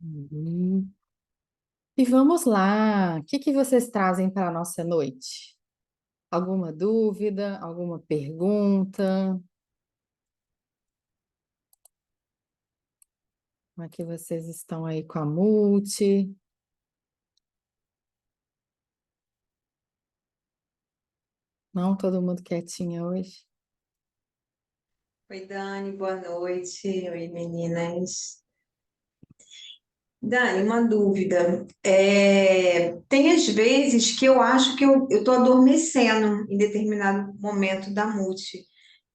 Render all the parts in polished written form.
Uhum. E vamos lá. O que que vocês trazem para a nossa noite? Alguma dúvida? Alguma pergunta? Como é que vocês estão aí com a multi? Não, todo mundo quietinho hoje? Oi, Dani, boa noite. Oi, meninas. Dani, uma dúvida. Tem às vezes que eu acho que eu estou adormecendo em determinado momento da multi.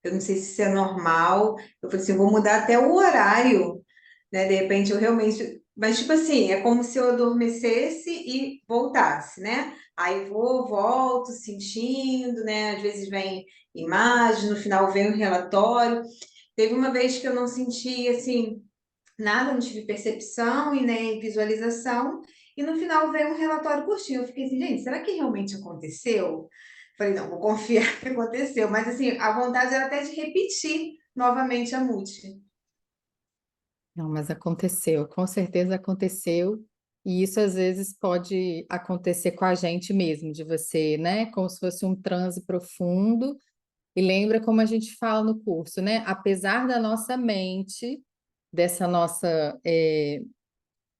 Eu não sei se isso é normal. Eu falei assim, vou mudar até o horário, né? De repente eu realmente. Mas, tipo assim, é como se eu adormecesse e voltasse, né? Aí vou, volto, sentindo, né? Às vezes vem imagem, no final vem o relatório. Teve uma vez que eu não senti assim nada, não tive percepção e nem visualização, e no final veio um relatório curtinho. Eu fiquei assim, gente, será que realmente aconteceu? Falei, não, vou confiar que aconteceu, mas assim, a vontade era até de repetir novamente a multi. Não, mas aconteceu, com certeza aconteceu. E isso às vezes pode acontecer com a gente mesmo, de você, né? Como se fosse um transe profundo. E lembra como a gente fala no curso, né? Apesar da nossa mente, dessa nossa,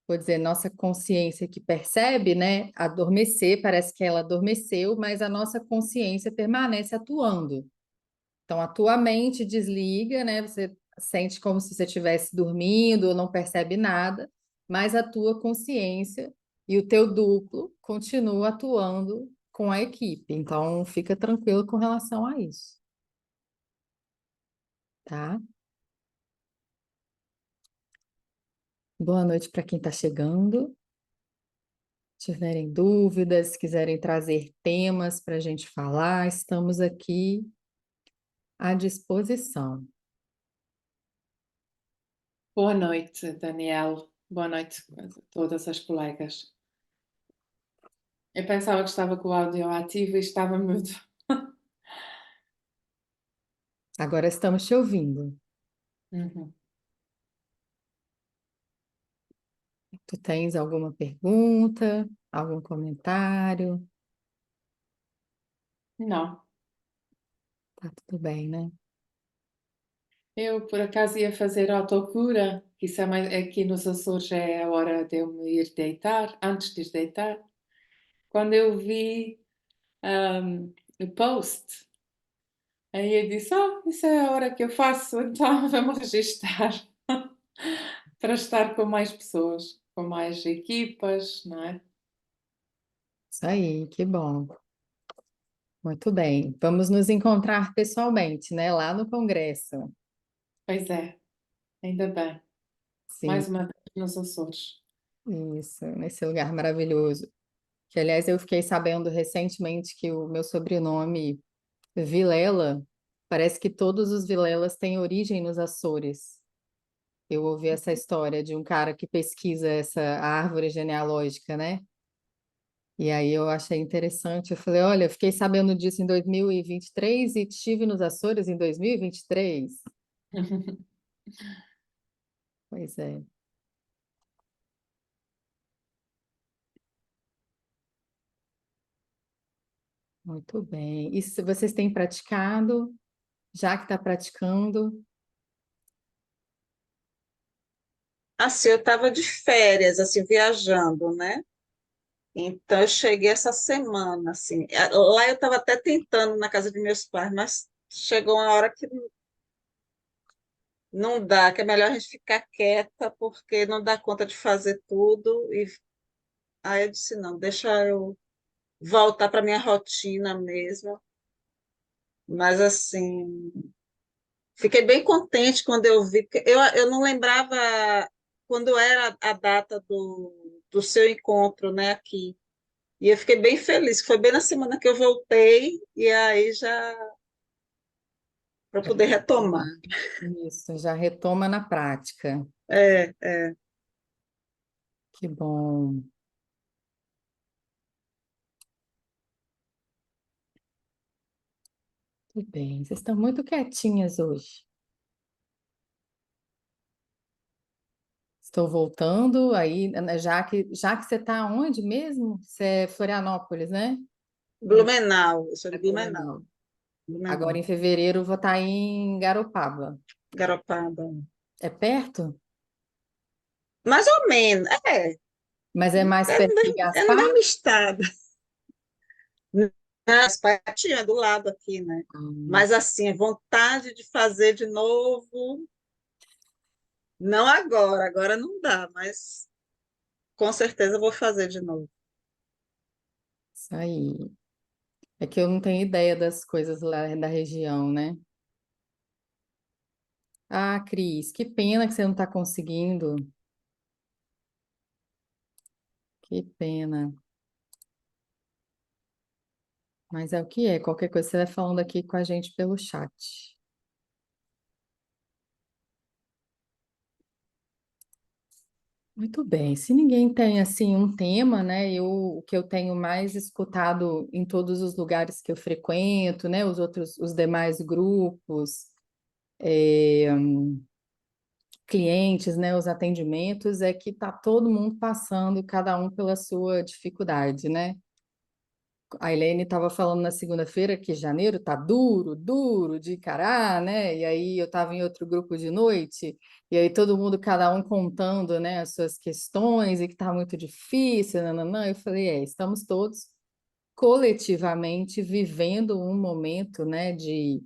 vou dizer, nossa consciência que percebe, né? Adormecer, parece que ela adormeceu, mas a nossa consciência permanece atuando. Então, a tua mente desliga, né? Você sente como se você estivesse dormindo ou não percebe nada, mas a tua consciência e o teu duplo continua atuando com a equipe. Então, fica tranquilo com relação a isso, tá? Boa noite para quem está chegando. Tiverem dúvidas, quiserem trazer temas para a gente falar, estamos aqui à disposição. Boa noite, Daniel. Boa noite a todas as colegas. Eu pensava que estava com o áudio ativo e estava mudo. Agora estamos te ouvindo. Uhum. Tu tens alguma pergunta, algum comentário? Não, Tá tudo bem, né? eu por acaso ia fazer autocura, que isso é aqui nos Açores é a hora de eu me ir deitar, antes de ir deitar. Quando eu vi o post, aí eu disse, isso é a hora que eu faço, então vamos registrar para estar com mais pessoas, com mais equipas, não é? Isso aí, que bom. Muito bem. Vamos nos encontrar pessoalmente, né? Lá no Congresso. Pois é, ainda bem. Sim, Mais uma vez nos Açores. isso, nesse lugar maravilhoso. Que, aliás, eu fiquei sabendo recentemente que o meu sobrenome Vilela, parece que todos os Vilelas têm origem nos Açores. Eu ouvi essa história de um cara que pesquisa essa árvore genealógica, né? E aí eu achei interessante. Eu falei, olha, eu fiquei sabendo disso em 2023 e estive nos Açores em 2023. Pois é, muito bem. E se vocês têm praticado, já que está praticando, Assim, eu estava de férias, assim, viajando, né? Então, eu cheguei essa semana, assim. Lá eu estava até tentando na casa de meus pais, mas chegou uma hora que não dá, que é melhor a gente ficar quieta, porque não dá conta de fazer tudo. E aí eu disse, não, deixa eu voltar para minha rotina mesmo. Mas, assim, fiquei bem contente quando eu vi, porque eu não lembrava quando era a data do seu encontro, né, aqui. E eu fiquei bem feliz, que foi bem na semana que eu voltei, e aí já para para poder retomar. retomar. Isso, já retoma na prática. É. Que bom. Tudo bem. Vocês estão muito quietinhas hoje. Estou voltando aí, né, já que você está onde mesmo? Você é Florianópolis, né? Blumenau, eu sou É de Blumenau. Blumenau. Agora Blumenau, em fevereiro eu vou estar em Garopaba. Garopaba. É perto? Mais ou menos, Mas é mais perto de é no Gaspar? mesmo estado. As Patinhas é do lado aqui, né? Hum, Mas assim, vontade de fazer de novo, não agora, agora não dá, mas com certeza eu vou fazer de novo. isso aí. É que eu não tenho ideia das coisas lá da região, né? Ah, Cris, que pena que você não está conseguindo. Que pena. Mas é o que é. Qualquer coisa você vai falando aqui com a gente pelo chat. Muito bem. Se ninguém tem assim um tema, né? O que eu tenho mais escutado em todos os lugares que eu frequento, né? Os demais grupos, é, clientes, né? Os atendimentos, é que tá todo mundo passando, cada um pela sua dificuldade, né? A Elaine estava falando na segunda-feira que janeiro tá duro, duro de encarar, né? E aí eu estava em outro grupo de noite, e aí todo mundo, cada um contando, né, as suas questões, e que tá muito difícil, nananã. Eu falei, estamos todos coletivamente vivendo um momento, né, de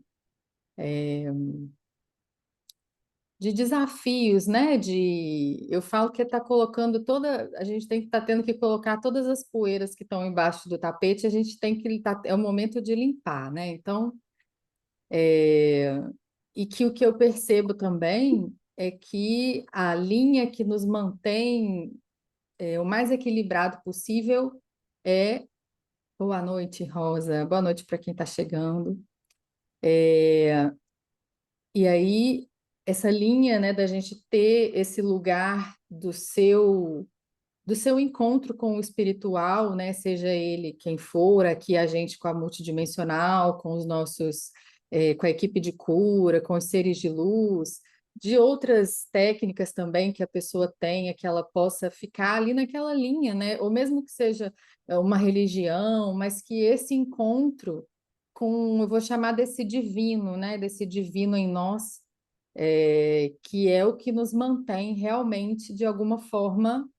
desafios, né? Eu falo que está colocando a gente tem que estar tendo que colocar todas as poeiras que estão embaixo do tapete, a gente tem que é o momento de limpar, né? Então, é, e que o que eu percebo também é que a linha que nos mantém o mais equilibrado possível é boa noite, Rosa, boa noite para quem está chegando. E aí, essa linha, né, da gente ter esse lugar do seu encontro com o espiritual, né, seja ele quem for, aqui a gente com a multidimensional, com os nossos, com a equipe de cura, com os seres de luz, de outras técnicas também que a pessoa tenha, que ela possa ficar ali naquela linha, né, ou mesmo que seja uma religião, mas que esse encontro com, eu vou chamar desse divino, né, desse divino em nós, que é o que nos mantém realmente, de alguma forma,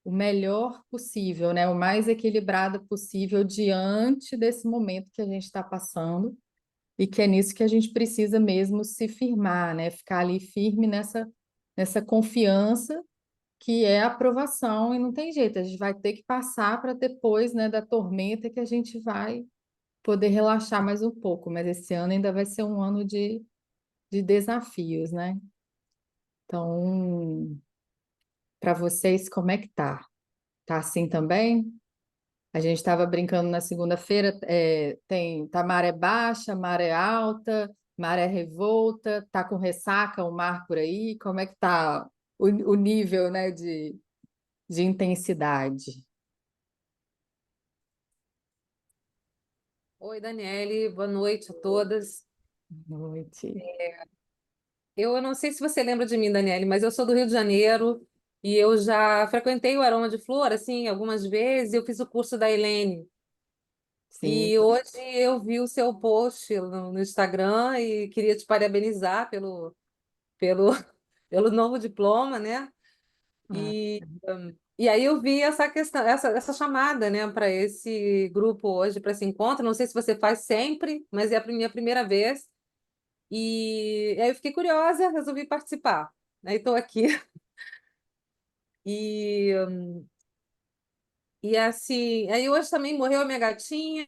o melhor possível, né? O mais equilibrado possível diante desse momento que a gente está passando e que é nisso que a gente precisa mesmo se firmar, né? Ficar ali firme nessa confiança que é a aprovação e não tem jeito, a gente vai ter que passar para depois, né, da tormenta que a gente vai poder relaxar mais um pouco, mas esse ano ainda vai ser um ano de desafios, né? Então, para vocês, como é que tá? Tá assim também? A gente estava brincando na segunda-feira, tá maré baixa, maré alta, maré revolta, tá com ressaca o mar por aí? Como é que tá o nível, né, de intensidade? Oi, Daniele, boa noite a todas. Boa noite. Eu não sei se você lembra de mim, Daniele, mas eu sou do Rio de Janeiro e eu já frequentei o Aroma de Flor, assim, algumas vezes. Eu fiz o curso da Helene Sim, e hoje eu vi o seu post no Instagram e queria te parabenizar pelo, pelo novo diploma, né? ah, E aí eu vi essa questão, essa chamada, né, para esse grupo hoje, para esse encontro. Não sei se você faz sempre, mas é a minha primeira vez. E aí eu fiquei curiosa, resolvi participar. Aí estou aqui. E, e assim, aí hoje também morreu a minha gatinha.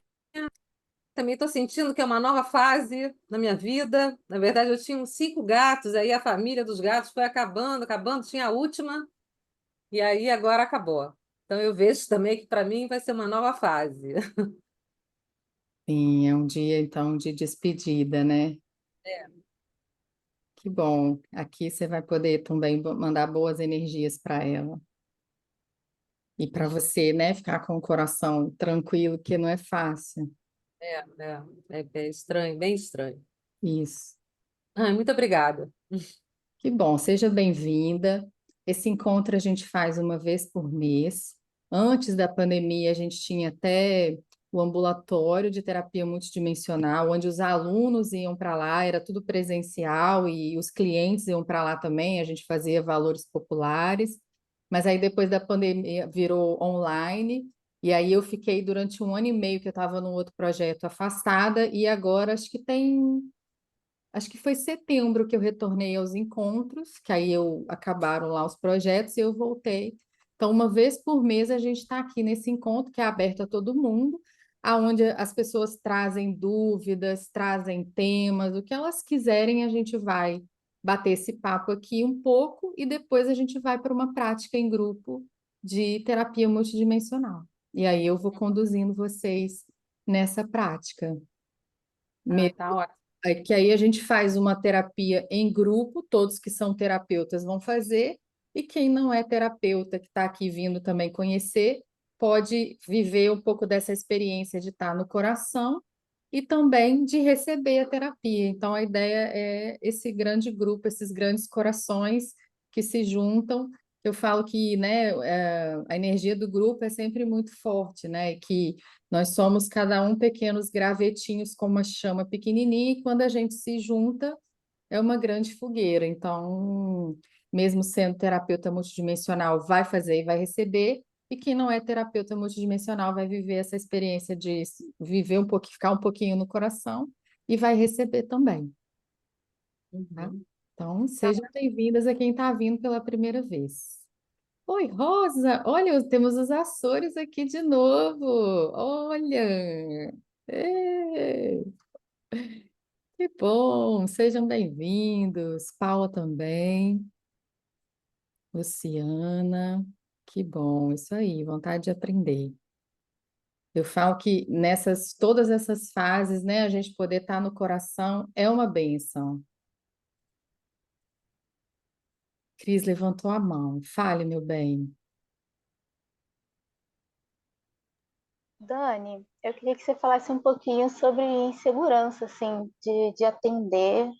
Também estou sentindo que é uma nova fase na minha vida. Na verdade, eu tinha uns 5 gatos, aí a família dos gatos foi acabando, acabando. Tinha a última, e aí agora acabou. Então eu vejo também que para mim vai ser uma nova fase. sim, é um dia então de despedida, né? Que bom. Aqui você vai poder também mandar boas energias para ela. E para você, né, ficar com o coração tranquilo, que não é fácil. É, é estranho, bem estranho. Isso. Ai, muito obrigada. Que bom, seja bem-vinda. Esse encontro a gente faz uma vez por mês. Antes da pandemia, a gente tinha até o ambulatório de terapia multidimensional, onde os alunos iam para lá, era tudo presencial e os clientes iam para lá também, a gente fazia valores populares. Mas aí depois da pandemia virou online, e aí eu fiquei durante 1 ano e meio que eu estava num outro projeto afastada, e agora acho que foi setembro que eu retornei aos encontros, que aí acabaram lá os projetos e eu voltei. Então, uma vez por mês a gente está aqui nesse encontro que é aberto a todo mundo, aonde as pessoas trazem dúvidas, trazem temas, o que elas quiserem, a gente vai bater esse papo aqui um pouco e depois a gente vai para uma prática em grupo de terapia multidimensional. E aí eu vou conduzindo vocês nessa prática. Tá ótimo. Que aí a gente faz uma terapia em grupo, todos que são terapeutas vão fazer, e quem não é terapeuta, que está aqui vindo também conhecer, pode viver um pouco dessa experiência de estar no coração e também de receber a terapia. Então, a ideia é esse grande grupo, esses grandes corações que se juntam. Eu falo que, né, a energia do grupo é sempre muito forte, né, e que nós somos cada um pequenos gravetinhos com uma chama pequenininha e quando a gente se junta é uma grande fogueira. Então, mesmo sendo terapeuta multidimensional, vai fazer e vai receber, e quem não é terapeuta multidimensional vai viver essa experiência de viver um pouquinho, ficar um pouquinho no coração e vai receber também, tá? Uhum. Então, sejam bem-vindas a quem está vindo pela primeira vez. Oi, Rosa! Olha, temos os Açores aqui de novo! Olha! Ê, que bom! Sejam bem-vindos. Paula também. Luciana. Que bom, isso aí, vontade de aprender. Eu falo que todas essas fases, né, a gente poder estar no coração é uma bênção. Cris levantou a mão. Fale, meu bem. Dani, eu queria que você falasse um pouquinho sobre insegurança, assim, de atender.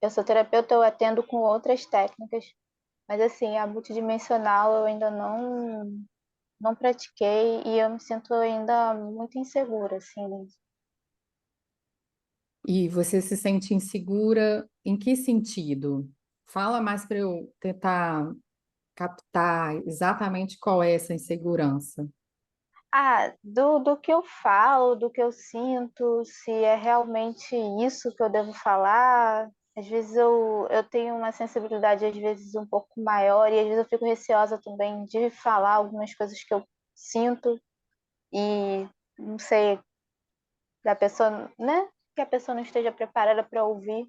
Eu sou terapeuta, eu atendo com outras técnicas, mas assim, a multidimensional eu ainda não pratiquei e eu me sinto ainda muito insegura, assim. E você se sente insegura em que sentido? Fala mais para eu tentar captar exatamente qual é essa insegurança. Ah, do que eu falo, do que eu sinto, se é realmente isso que eu devo falar. Às vezes eu tenho uma sensibilidade, às vezes, um pouco maior, e às vezes eu fico receosa também de falar algumas coisas que eu sinto, e não sei, da pessoa, né? Que a pessoa não esteja preparada para ouvir,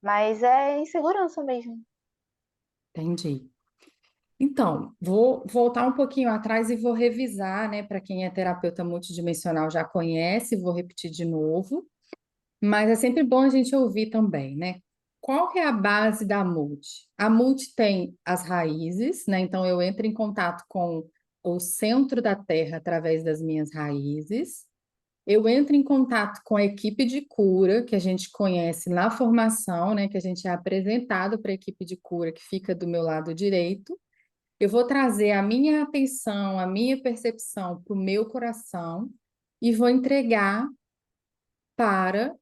mas é insegurança mesmo. Entendi. Então, vou voltar um pouquinho atrás e vou revisar, né? Para quem é terapeuta multidimensional já conhece, vou repetir de novo, mas é sempre bom a gente ouvir também, né? Qual que é a base da multi? A multi tem as raízes, né? Então eu entro em contato com o centro da Terra através das minhas raízes. Eu entro em contato com a equipe de cura, que a gente conhece na formação, né? Que a gente é apresentado para a equipe de cura que fica do meu lado direito. Eu vou trazer a minha atenção, a minha percepção para o meu coração e vou entregar para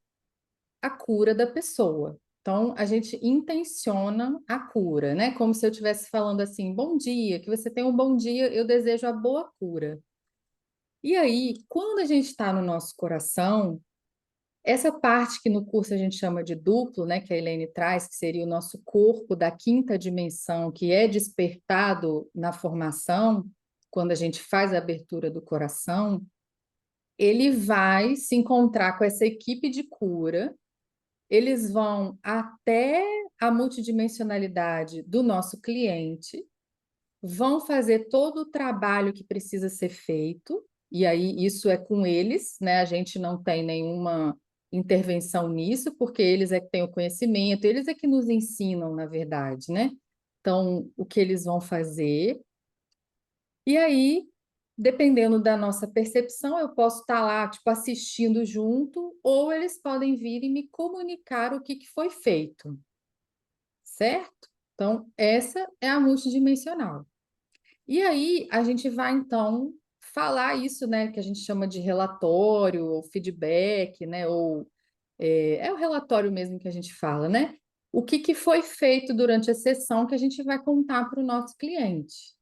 a cura da pessoa. Então, a gente intenciona a cura, né? Como se eu estivesse falando assim: bom dia, que você tenha um bom dia, eu desejo a boa cura. E aí, quando a gente está no nosso coração, essa parte que no curso a gente chama de duplo, né, que a Elaine traz, que seria o nosso corpo da quinta dimensão, que é despertado na formação, quando a gente faz a abertura do coração, ele vai se encontrar com essa equipe de cura, eles vão até a multidimensionalidade do nosso cliente, vão fazer todo o trabalho que precisa ser feito, e aí isso é com eles, né? A gente não tem nenhuma intervenção nisso, porque eles é que têm o conhecimento, eles é que nos ensinam, na verdade, né? Então, o que eles vão fazer. E aí, dependendo da nossa percepção, eu posso estar lá, tipo, assistindo junto, ou eles podem vir e me comunicar o que foi feito, certo? Então, essa é a multidimensional. E aí, a gente vai, então, falar isso, né, que a gente chama de relatório, ou feedback, né, ou é o relatório mesmo que a gente fala, né? O que que foi feito durante a sessão que a gente vai contar para o nosso cliente.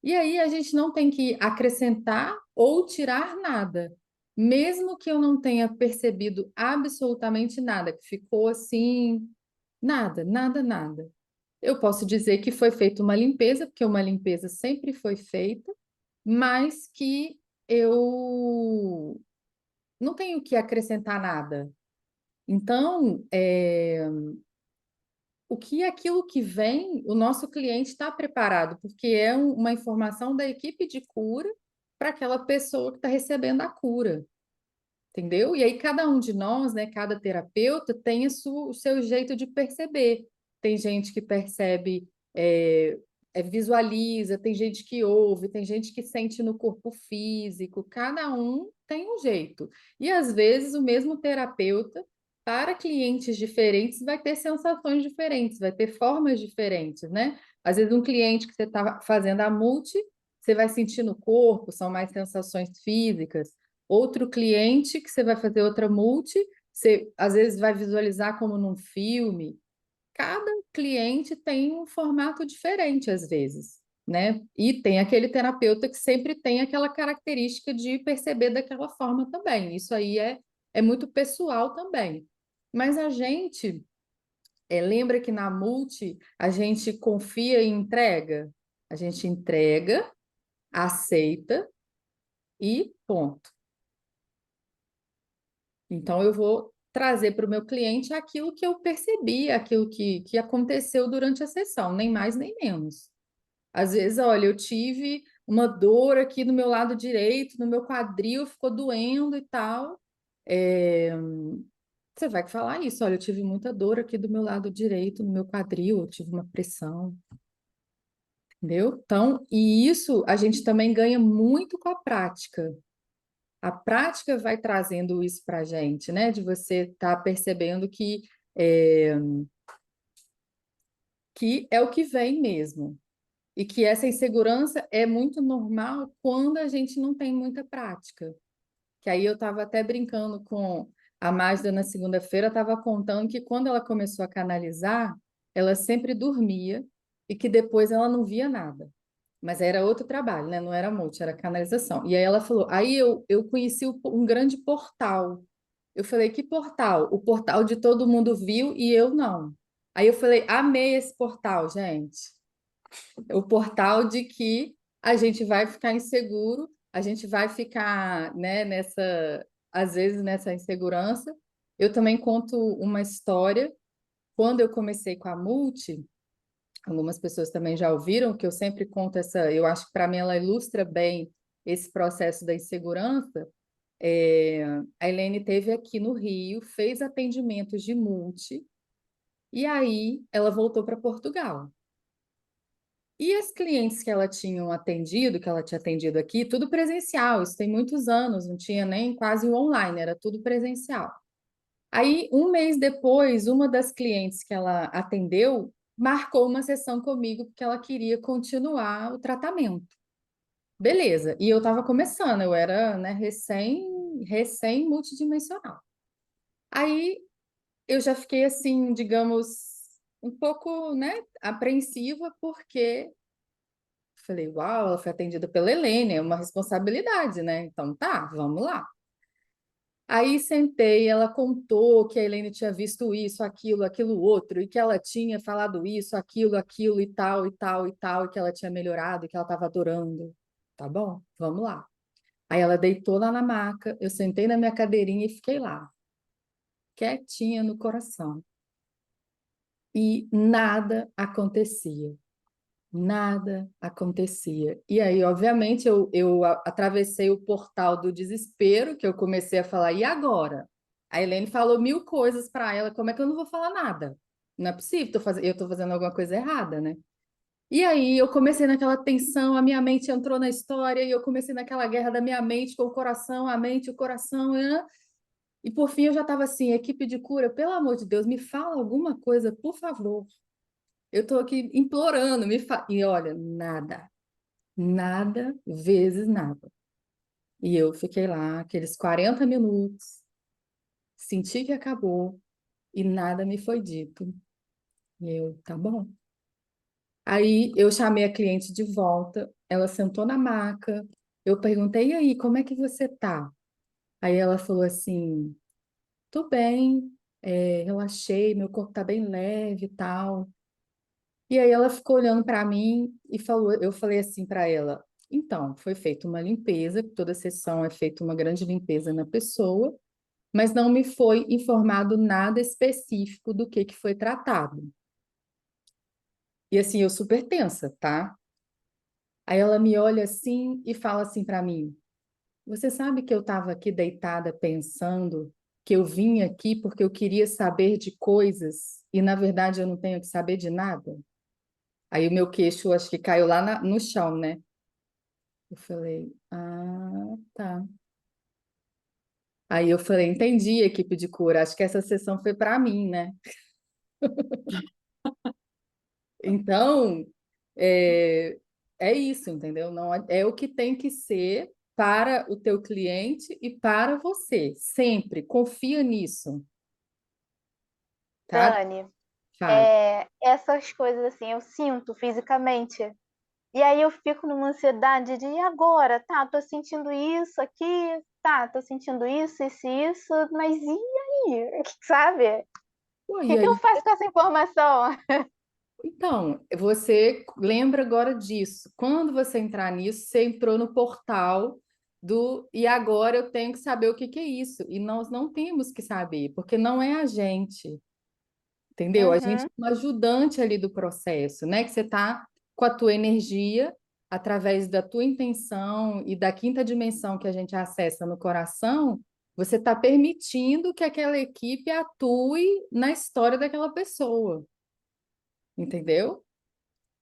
E aí a gente não tem que acrescentar ou tirar nada, mesmo que eu não tenha percebido absolutamente nada, que ficou assim, nada, nada, nada. Eu posso dizer que foi feita uma limpeza, porque uma limpeza sempre foi feita, mas que eu não tenho que acrescentar nada. Então, o que aquilo que vem, o nosso cliente está preparado, porque é uma informação da equipe de cura para aquela pessoa que está recebendo a cura, entendeu? E aí cada um de nós, né, cada terapeuta tem o seu jeito de perceber. Tem gente que percebe, visualiza, tem gente que ouve, tem gente que sente no corpo físico, cada um tem um jeito. E às vezes o mesmo terapeuta, para clientes diferentes, vai ter sensações diferentes, vai ter formas diferentes, né? Às vezes um cliente que você está fazendo a multi, você vai sentir no corpo, são mais sensações físicas. Outro cliente que você vai fazer outra multi, você às vezes vai visualizar como num filme. Cada cliente tem um formato diferente às vezes, né? E tem aquele terapeuta que sempre tem aquela característica de perceber daquela forma também. Isso aí é muito pessoal também. Mas a gente lembra que na multi a gente confia e entrega. A gente entrega, aceita e ponto. Então, eu vou trazer para o meu cliente aquilo que eu percebi, aquilo que aconteceu durante a sessão, nem mais nem menos. Às vezes, olha, eu tive uma dor aqui no meu lado direito, no meu quadril, ficou doendo e tal. Você vai falar isso, olha, eu tive muita dor aqui do meu lado direito, no meu quadril, eu tive uma pressão, entendeu? Então, e isso a gente também ganha muito com a prática. A prática vai trazendo isso para a gente, né? De você estar percebendo é, que é o que vem mesmo. E que essa insegurança é muito normal quando a gente não tem muita prática. Que aí eu estava até brincando com a Magda na segunda-feira, estava contando que quando ela começou a canalizar, ela sempre dormia e que depois ela não via nada. Mas era outro trabalho, né? Não era multi, era canalização. E aí ela falou, aí eu conheci um grande portal. Eu falei, que portal? O portal de todo mundo viu e eu não. Aí eu falei, amei esse portal, gente. O portal de que a gente vai ficar inseguro, a gente vai ficar, né, às vezes nessa insegurança. Eu também conto uma história. Quando eu comecei com a multi, algumas pessoas também já ouviram que eu sempre conto eu acho que para mim ela ilustra bem esse processo da insegurança. A Helene teve aqui no Rio, fez atendimentos de multi, e aí ela voltou para Portugal. E as clientes que ela tinha atendido, que ela tinha atendido aqui, tudo presencial, isso tem muitos anos, não tinha nem quase o online, era tudo presencial. Aí, um mês depois, uma das clientes que ela atendeu marcou uma sessão comigo porque ela queria continuar o tratamento. Beleza, e eu estava começando, eu era, né, recém multidimensional. Aí eu já fiquei assim, digamos, um pouco, né, apreensiva, porque falei, uau, ela foi atendida pela Helene, é uma responsabilidade, né? Então tá, vamos lá. Aí sentei, ela contou que a Helene tinha visto isso, aquilo outro, e que ela tinha falado isso, aquilo e tal, e tal, e tal, e que ela tinha melhorado, e que ela estava adorando. Tá bom, vamos lá. Aí ela deitou lá na maca, eu sentei na minha cadeirinha e fiquei lá, quietinha no coração. E nada acontecia. Nada acontecia. E aí, obviamente, eu atravessei o portal do desespero, que eu comecei a falar, e agora? A Helene falou 1000 coisas para ela, como é que eu não vou falar nada? Não é possível, eu estou fazendo alguma coisa errada, né? E aí eu comecei naquela tensão, a minha mente entrou na história, e eu comecei naquela guerra da minha mente com o coração, a mente, o coração, né? E por fim eu já estava assim, equipe de cura, pelo amor de Deus, me fala alguma coisa, por favor. Eu estou aqui implorando, e olha, nada, nada vezes nada. E eu fiquei lá, aqueles 40 minutos, senti que acabou e nada me foi dito. E eu, tá bom. Aí eu chamei a cliente de volta, ela sentou na maca, eu perguntei, e aí, como é que você tá? Aí ela falou assim, tô bem, relaxei, meu corpo tá bem leve e tal. E aí ela ficou olhando para mim e falou, eu falei assim para ela, então, foi feita uma limpeza, toda sessão é feita uma grande limpeza na pessoa, mas não me foi informado nada específico do que foi tratado. E assim, eu super tensa, tá? Aí ela me olha assim e fala assim para mim, você sabe que eu estava aqui deitada pensando que eu vim aqui porque eu queria saber de coisas e na verdade eu não tenho que saber de nada? Aí o meu queixo acho que caiu lá no chão, né? Eu falei, ah, tá. Aí eu falei, entendi, equipe de cura, acho que essa sessão foi para mim, né? Então, é, é isso, entendeu? Não é o que tem que ser para o teu cliente e para você. Sempre confia nisso, tá? Dani, Fala. essas coisas assim, eu sinto fisicamente. E aí eu fico numa ansiedade de, e agora? Tá, tô sentindo isso aqui, tá, tô sentindo isso, mas e aí? Sabe? O Pô, que e que eu aí? faço com essa informação? Então, você lembra agora disso. Quando você entrar nisso, você entrou no portal do e agora eu tenho que saber o que que é isso. E nós não temos que saber, porque não é a gente. Entendeu? A gente Uhum. é um ajudante ali do processo, né? Que você está com a tua energia, através da tua intenção e da quinta dimensão que a gente acessa no coração, você está permitindo que aquela equipe atue na história daquela pessoa, entendeu?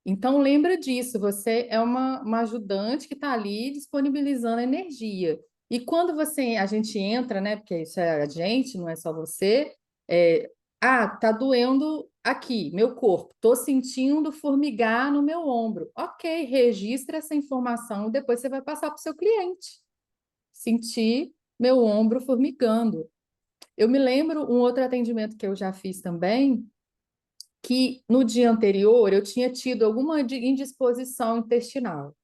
Então lembra disso, você é uma ajudante que está ali disponibilizando energia. E quando a gente entra, né? Porque isso é a gente, não é só você. Tá doendo aqui, meu corpo. Tô sentindo formigar no meu ombro. Ok, registra essa informação e depois você vai passar para o seu cliente. Sentir meu ombro formigando. Eu me lembro um outro atendimento que eu já fiz também que no dia anterior eu tinha tido alguma indisposição intestinal.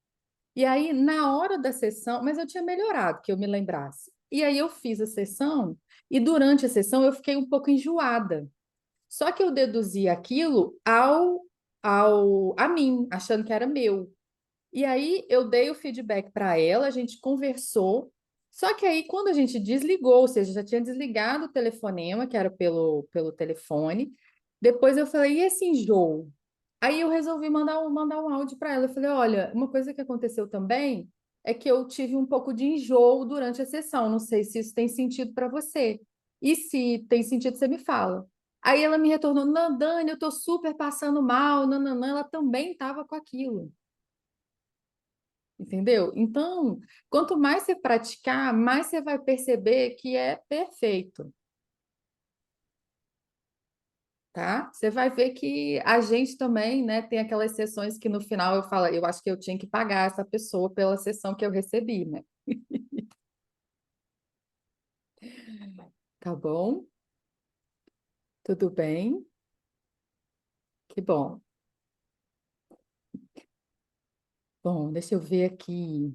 E aí, na hora da sessão, mas eu tinha melhorado, que eu me lembrasse. E aí eu fiz a sessão, e durante a sessão eu fiquei um pouco enjoada. Só que eu deduzi aquilo a mim, achando que era meu. E aí eu dei o feedback para ela, a gente conversou. Só que aí, quando a gente desligou, ou seja, já tinha desligado o telefonema, que era pelo telefone, depois eu falei, e esse enjoo? Aí eu resolvi mandar um áudio para ela. Eu falei, olha, uma coisa que aconteceu também é que eu tive um pouco de enjoo durante a sessão. Não sei se isso tem sentido para você. E se tem sentido, você me fala. Aí ela me retornou, não, Dani, eu tô super passando mal, não, ela também estava com aquilo. Entendeu? Então, quanto mais você praticar, mais você vai perceber que é perfeito, tá? Você vai ver que a gente também, né, tem aquelas sessões que no final eu falo, eu acho que eu tinha que pagar essa pessoa pela sessão que eu recebi, né? Tá bom? Tudo bem? Que bom. Bom, deixa eu ver aqui.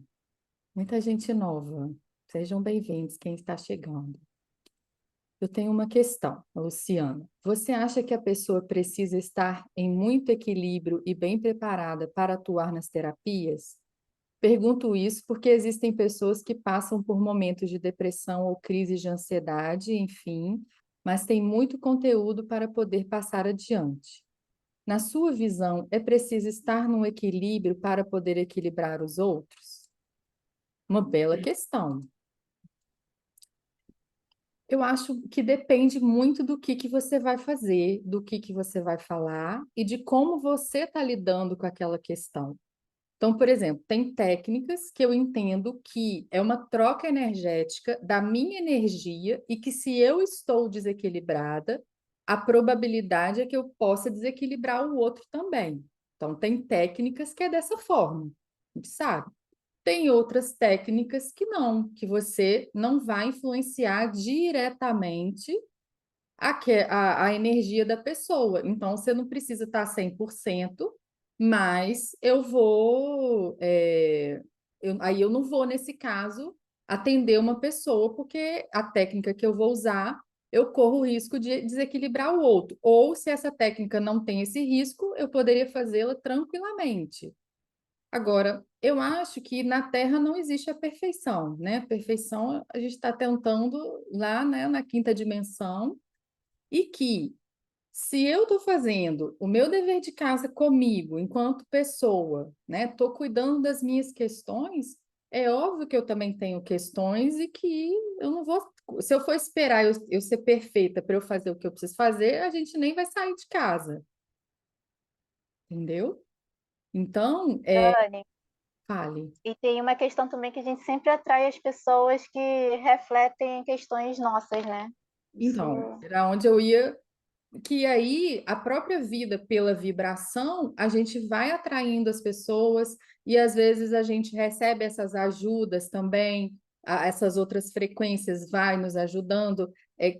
Muita gente nova. Sejam bem-vindos, quem está chegando. Eu tenho uma questão, Luciana. Você acha que a pessoa precisa estar em muito equilíbrio e bem preparada para atuar nas terapias? Pergunto isso porque existem pessoas que passam por momentos de depressão ou crise de ansiedade, enfim, mas têm muito conteúdo para poder passar adiante. Na sua visão, é preciso estar num equilíbrio para poder equilibrar os outros? Uma bela questão. Eu acho que depende muito do que você vai fazer, do que você vai falar e de como você está lidando com aquela questão. Então, por exemplo, tem técnicas que eu entendo que é uma troca energética da minha energia e que se eu estou desequilibrada, a probabilidade é que eu possa desequilibrar o outro também. Então, tem técnicas que é dessa forma, a gente sabe. Tem outras técnicas que não, que você não vai influenciar diretamente a energia da pessoa. Então, você não precisa estar 100%, mas eu vou. Aí eu não vou, nesse caso, atender uma pessoa, porque a técnica que eu vou usar, eu corro o risco de desequilibrar o outro. Ou, se essa técnica não tem esse risco, eu poderia fazê-la tranquilamente. Agora, eu acho que na Terra não existe a perfeição, né? A perfeição a gente está tentando lá, né, na quinta dimensão, e que se eu estou fazendo o meu dever de casa comigo, enquanto pessoa, né, estou cuidando das minhas questões, é óbvio que eu também tenho questões e que eu não vou. Se eu for esperar eu ser perfeita para eu fazer o que eu preciso fazer, a gente nem vai sair de casa, entendeu? Então, Dani, fale. e tem uma questão também que a gente sempre atrai as pessoas que refletem questões nossas, né? Isso Então, era onde eu ia, que aí a própria vida, pela vibração, a gente vai atraindo as pessoas e às vezes a gente recebe essas ajudas também, essas outras frequências vai nos ajudando.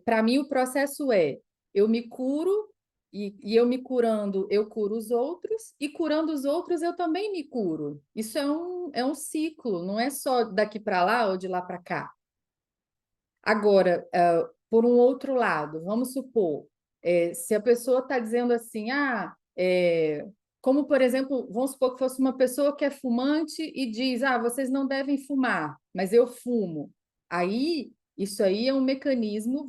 Para mim, o processo é: eu me curo, e eu me curando, eu curo os outros, e curando os outros, eu também me curo. Isso é um ciclo, não é só daqui para lá ou de lá para cá. Agora, por um outro lado, vamos supor, se a pessoa está dizendo assim, como por exemplo, vamos supor que fosse uma pessoa que é fumante e diz, vocês não devem fumar, mas eu fumo. Aí, isso aí é um mecanismo,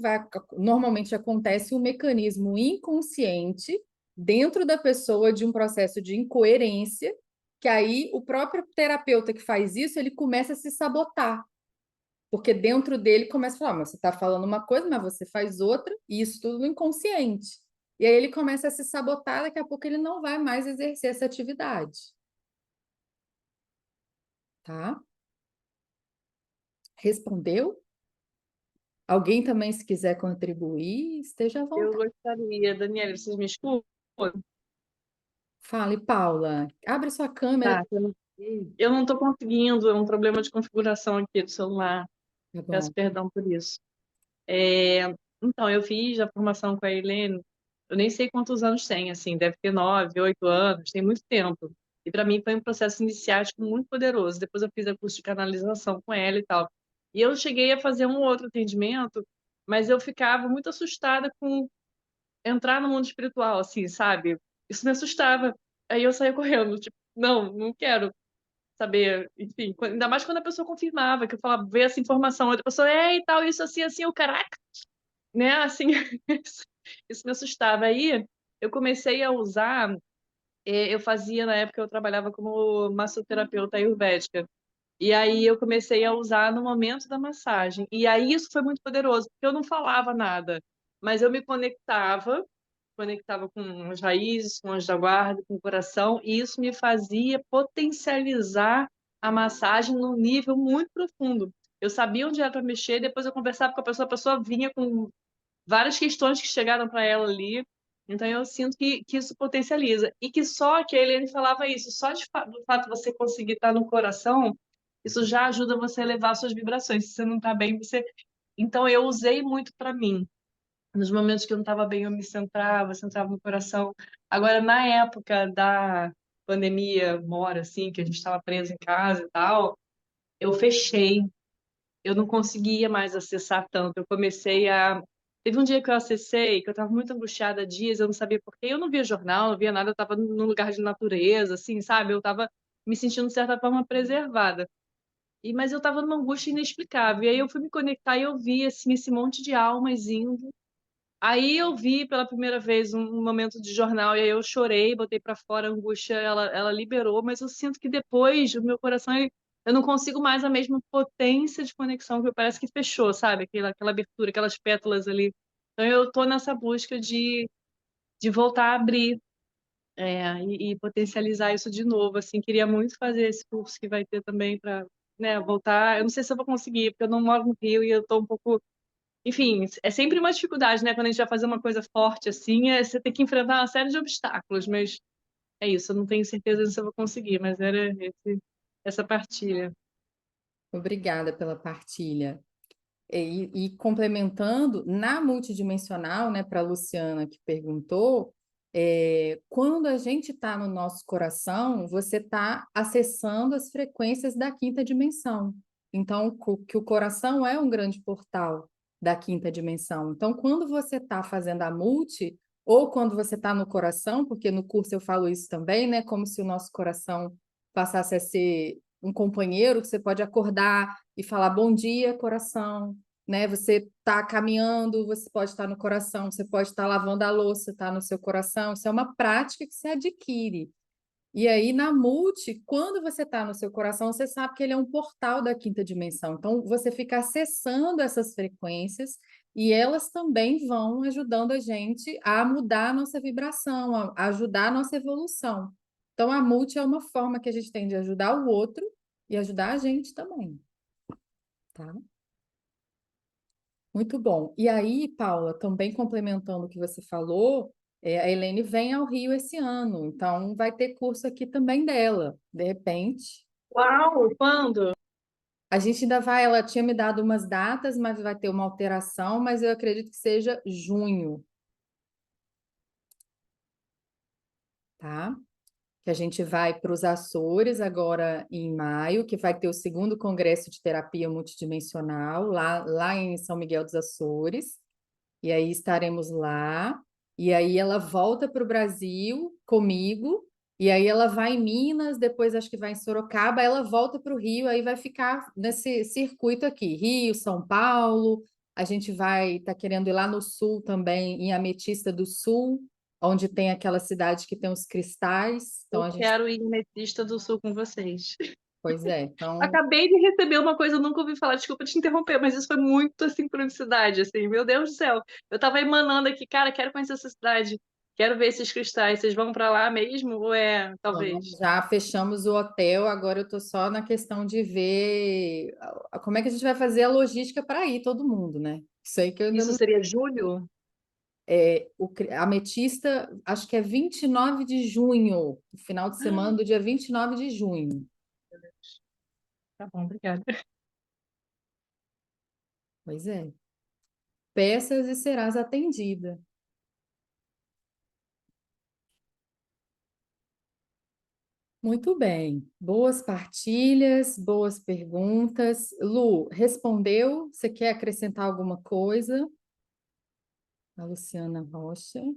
normalmente acontece um mecanismo inconsciente dentro da pessoa de um processo de incoerência, que aí o próprio terapeuta que faz isso, ele começa a se sabotar. Porque dentro dele começa a falar, mas você está falando uma coisa, mas você faz outra, e isso tudo no inconsciente. E aí ele começa a se sabotar, daqui a pouco ele não vai mais exercer essa atividade. Tá? Respondeu? Alguém também, se quiser contribuir, esteja à Eu vontade. gostaria, Daniela, vocês me escutam? Fale, Paula. Abre sua câmera. Tá, eu não estou conseguindo, é um problema de configuração aqui do celular. Tá Peço bom. perdão por isso. Então, eu fiz a formação com a Helene, eu nem sei quantos anos tem, assim, deve ter 9, 8 anos, tem muito tempo. E para mim foi um processo iniciático muito poderoso. Depois eu fiz a curso de canalização com ela e tal. E eu cheguei a fazer um outro atendimento, mas eu ficava muito assustada com entrar no mundo espiritual, assim, sabe? Isso me assustava. Aí eu saía correndo, tipo, não, não quero saber, enfim, ainda mais quando a pessoa confirmava, que eu falava, vê essa informação, a outra pessoa, e tal, isso assim, assim, o caraca, né, assim, isso me assustava. Aí eu comecei a usar, eu fazia, na época eu trabalhava como massoterapeuta ayurvédica, e aí eu comecei a usar no momento da massagem, e aí isso foi muito poderoso, porque eu não falava nada, mas eu me conectava com as raízes, com as da guarda, com o coração, e isso me fazia potencializar a massagem num nível muito profundo. Eu sabia onde era para mexer, depois eu conversava com a pessoa vinha com várias questões que chegaram para ela ali. Então eu sinto que isso potencializa. E que só que a Helene falava isso, só do fato de você conseguir estar no coração, isso já ajuda você a elevar suas vibrações. Se você não está bem, você. Então eu usei muito para mim. Nos momentos que eu não estava bem, eu me centrava no coração. Agora, na época da pandemia, mora assim, que a gente estava preso em casa e tal, eu fechei. Eu não conseguia mais acessar tanto. Eu comecei a. Teve um dia que eu acessei, que eu estava muito angustiada há dias, eu não sabia por quê. Eu não via jornal, não via nada, eu estava num lugar de natureza, assim, sabe? Eu estava me sentindo, de certa forma, preservada. Mas eu estava numa angústia inexplicável. E aí eu fui me conectar e eu vi, assim, esse monte de almas indo. Aí eu vi pela primeira vez um momento de jornal e aí eu chorei, botei para fora a angústia, ela liberou, mas eu sinto que depois o meu coração eu não consigo mais a mesma potência de conexão que parece que fechou, sabe? Aquela abertura, aquelas pétalas ali. Então eu tô nessa busca de voltar a abrir e potencializar isso de novo. Assim, queria muito fazer esse curso que vai ter também para, né, voltar. Eu não sei se eu vou conseguir, porque eu não moro no Rio e eu tô um pouco enfim, é sempre uma dificuldade, né? Quando a gente vai fazer uma coisa forte assim, você tem que enfrentar uma série de obstáculos, mas é isso, eu não tenho certeza se eu vou conseguir, mas era essa partilha. Obrigada pela partilha. E complementando, na multidimensional, né, para a Luciana que perguntou, quando a gente está no nosso coração, você está acessando as frequências da quinta dimensão. Então, que o coração é um grande portal da quinta dimensão. Então, quando você está fazendo a multi, ou quando você está no coração, porque no curso eu falo isso também, né, como se o nosso coração passasse a ser um companheiro que você pode acordar e falar bom dia, coração, né? Você está caminhando, você pode estar no coração, você pode estar lavando a louça, está no seu coração. Isso é uma prática que se adquire. E aí, na multi, quando você está no seu coração, você sabe que ele é um portal da quinta dimensão. Então, você fica acessando essas frequências e elas também vão ajudando a gente a mudar a nossa vibração, a ajudar a nossa evolução. Então, a multi é uma forma que a gente tem de ajudar o outro e ajudar a gente também, tá? Muito bom. E aí, Paula, também complementando o que você falou, a Helene vem ao Rio esse ano, então vai ter curso aqui também dela, de repente. Uau! Quando? A gente ainda vai, ela tinha me dado umas datas, mas vai ter uma alteração, mas eu acredito que seja junho, tá? Que a gente vai para os Açores agora em maio, que vai ter o segundo congresso de terapia multidimensional lá em São Miguel dos Açores. E aí estaremos lá. E aí ela volta para o Brasil comigo. E aí ela vai em Minas, depois acho que vai em Sorocaba, ela volta para o Rio, aí vai ficar nesse circuito aqui, Rio, São Paulo. A gente vai estar querendo ir lá no sul também, em Ametista do Sul, onde tem aquela cidade que tem os cristais. Então Eu a gente, quero ir em Metista do Sul com vocês. pois é, então Acabei de receber uma coisa, eu nunca ouvi falar, desculpa te interromper, mas isso foi muito sincronicidade, assim, meu Deus do céu. Eu tava emanando aqui, cara, quero conhecer essa cidade, quero ver esses cristais, vocês vão pra lá mesmo? Ou talvez? já fechamos o hotel, agora eu estou só na questão de ver como é que a gente vai fazer a logística para ir todo mundo, né? Isso aí que eu ainda Isso não. seria julho? A Ametista, acho que é 29 de junho, o final de semana do dia 29 de junho. Tá bom, obrigada. Pois é. Peças e serás atendida. Muito bem. Boas partilhas, boas perguntas. Lu, respondeu? Você quer acrescentar alguma coisa? A Luciana Rocha. Não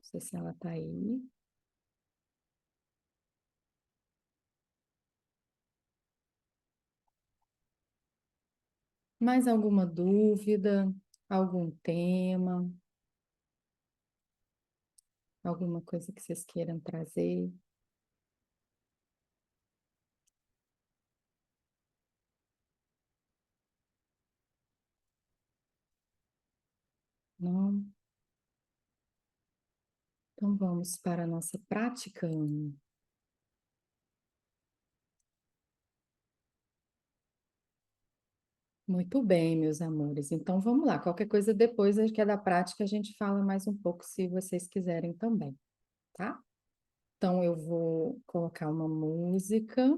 sei se ela está aí. Mais alguma dúvida? Algum tema? Alguma coisa que vocês queiram trazer? Não? Então vamos para a nossa prática. Muito bem, meus amores. Então vamos lá. Qualquer coisa depois que é da prática, a gente fala mais um pouco, se vocês quiserem também, tá? Então eu vou colocar uma música.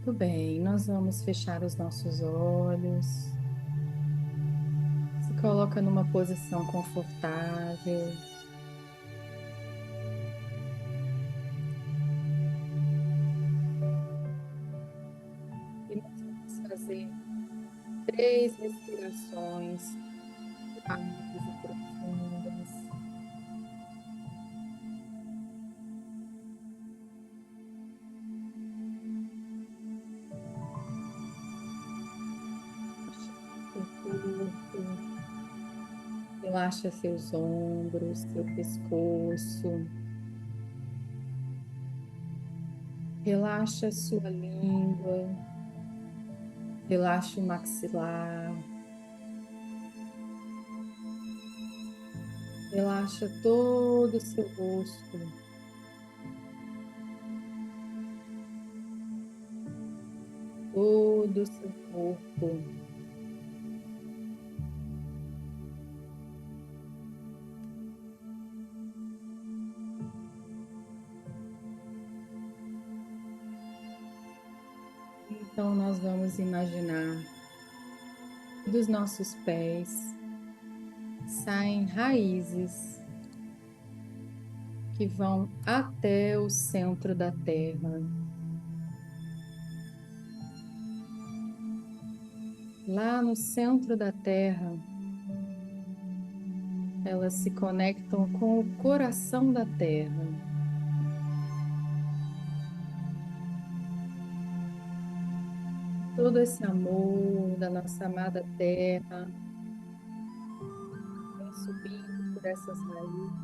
Muito bem, nós vamos fechar os nossos olhos. Se coloca numa posição confortável. E nós vamos fazer 3 respirações rápidas e profundas. Relaxa seus ombros, seu pescoço. Relaxa sua língua. Relaxa o maxilar. Relaxa todo o seu rosto. Todo o seu corpo. Então, nós vamos imaginar que dos nossos pés saem raízes que vão até o centro da terra. Lá no centro da terra, elas se conectam com o coração da terra. Todo esse amor da nossa amada terra vem subindo por essas raízes.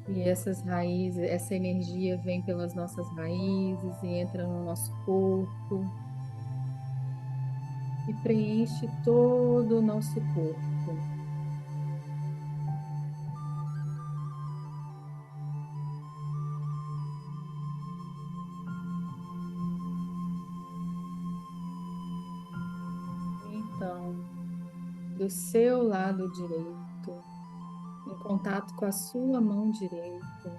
E essas raízes, essa energia vem pelas nossas raízes e entra no nosso corpo e preenche todo o nosso corpo. Então, do seu lado direito, em contato com a sua mão direita,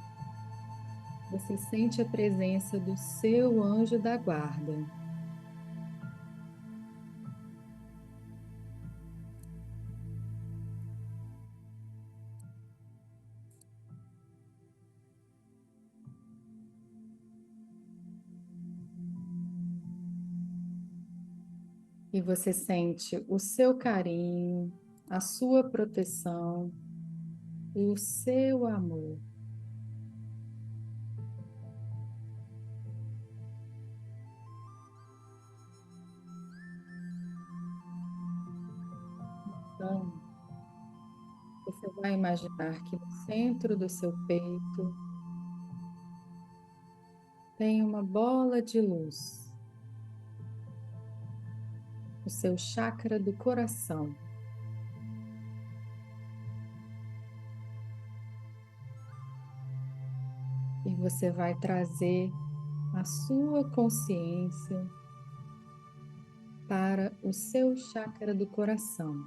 você sente a presença do seu anjo da guarda. E você sente o seu carinho, a sua proteção e o seu amor. Então, você vai imaginar que no centro do seu peito tem uma bola de luz, o seu chakra do coração. E você vai trazer a sua consciência para o seu chakra do coração.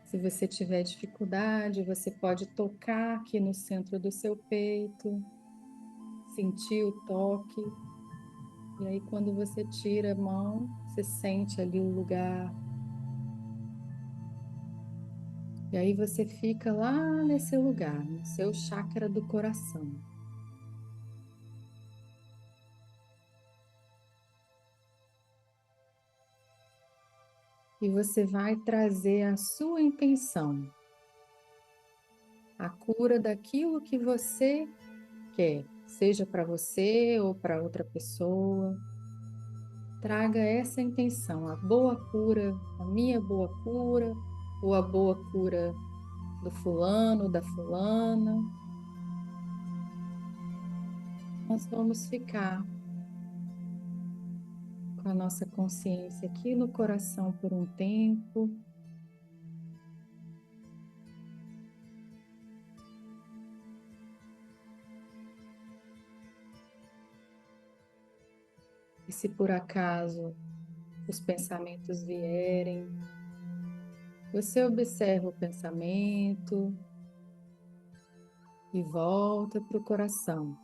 Se você tiver dificuldade, você pode tocar aqui no centro do seu peito, sentir o toque. E aí, quando você tira a mão, você sente ali o lugar. E aí você fica lá nesse lugar, no seu chakra do coração. E você vai trazer a sua intenção, a cura daquilo que você quer, seja para você ou para outra pessoa. Traga essa intenção, a boa cura, a minha boa cura, ou a boa cura do fulano, da fulana. Nós vamos ficar com a nossa consciência aqui no coração por um tempo. E se por acaso os pensamentos vierem, você observa o pensamento e volta para o coração.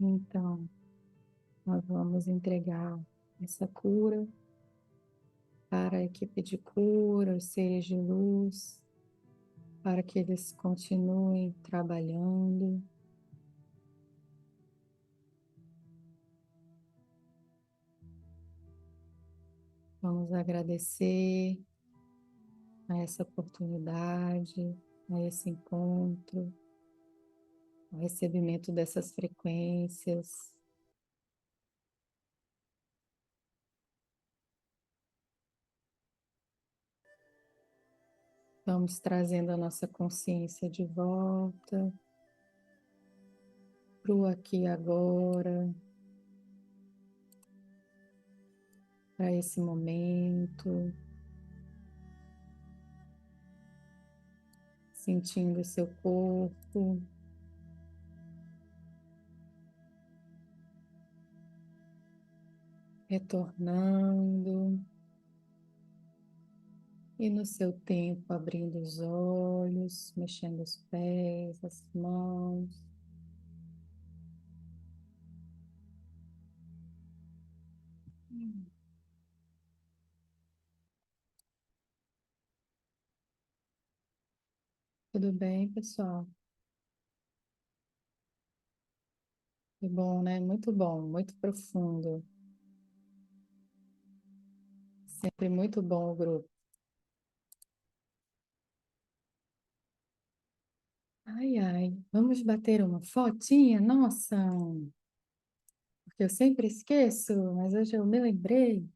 Então, nós vamos entregar essa cura para a equipe de cura, os seres de luz, para que eles continuem trabalhando. Vamos agradecer a essa oportunidade, a esse encontro, ao recebimento dessas frequências. Vamos trazendo a nossa consciência de volta para o aqui e agora, para esse momento, sentindo o seu corpo, retornando e no seu tempo abrindo os olhos, mexendo os pés, as mãos. Tudo bem, pessoal? Que bom, né? Muito bom, muito profundo. Sempre muito bom o grupo. Ai, ai, vamos bater uma fotinha? Nossa, porque eu sempre esqueço, mas hoje eu me lembrei.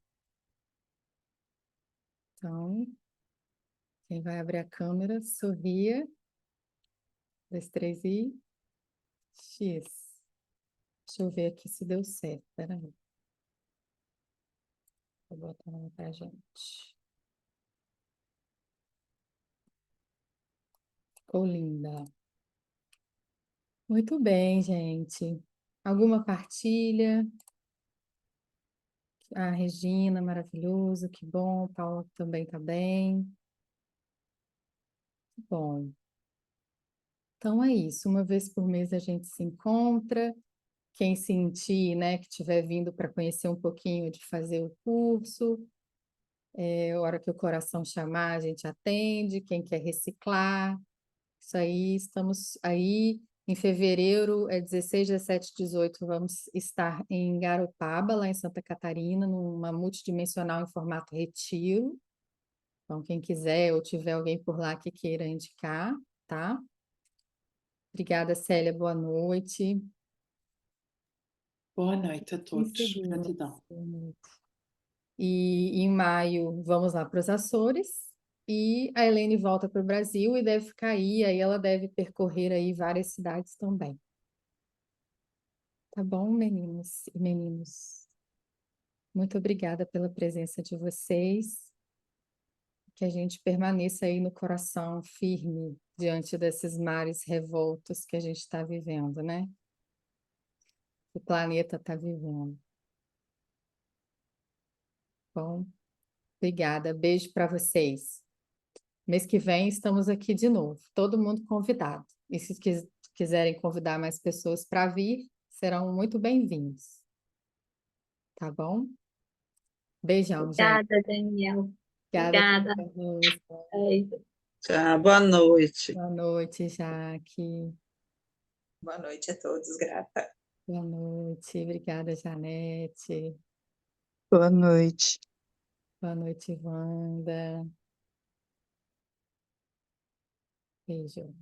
Então, quem vai abrir a câmera, sorria. 2, 3 e X. Deixa eu ver aqui se deu certo. Peraí. Vou botar uma pra gente. Ficou linda. Muito bem, gente. Alguma partilha? A Regina, maravilhoso, que bom. Paula também tá bem. Que bom. Então é isso. Uma vez por mês a gente se encontra. Quem sentir, né, que estiver vindo para conhecer um pouquinho de fazer o curso, a hora que o coração chamar, a gente atende. Quem quer reciclar, isso aí, estamos aí. Em fevereiro, 16, 17, 18, vamos estar em Garopaba, lá em Santa Catarina, numa multidimensional em formato retiro. Então, quem quiser ou tiver alguém por lá que queira indicar, tá? Obrigada, Célia, boa noite. Boa noite a Em todos. seguida, Gratidão. e em maio, vamos lá para os Açores. E a Helene volta para o Brasil e deve ficar aí ela deve percorrer aí várias cidades também. Tá bom, meninos e meninos? Muito obrigada pela presença de vocês. Que a gente permaneça aí no coração firme diante desses mares revoltos que a gente está vivendo, né? O planeta está vivendo. Bom, obrigada. Beijo para vocês. Mês que vem estamos aqui de novo, todo mundo convidado. E se quiserem convidar mais pessoas para vir, serão muito bem-vindos. Tá bom? Beijão, gente. Obrigada, Daniel. Obrigada Obrigada. pela presença. Tchau, boa noite. Boa noite, Jaque. Boa noite a todos, grata. Boa noite. Obrigada, Janete. Boa noite. Boa noite, Wanda. Beijo.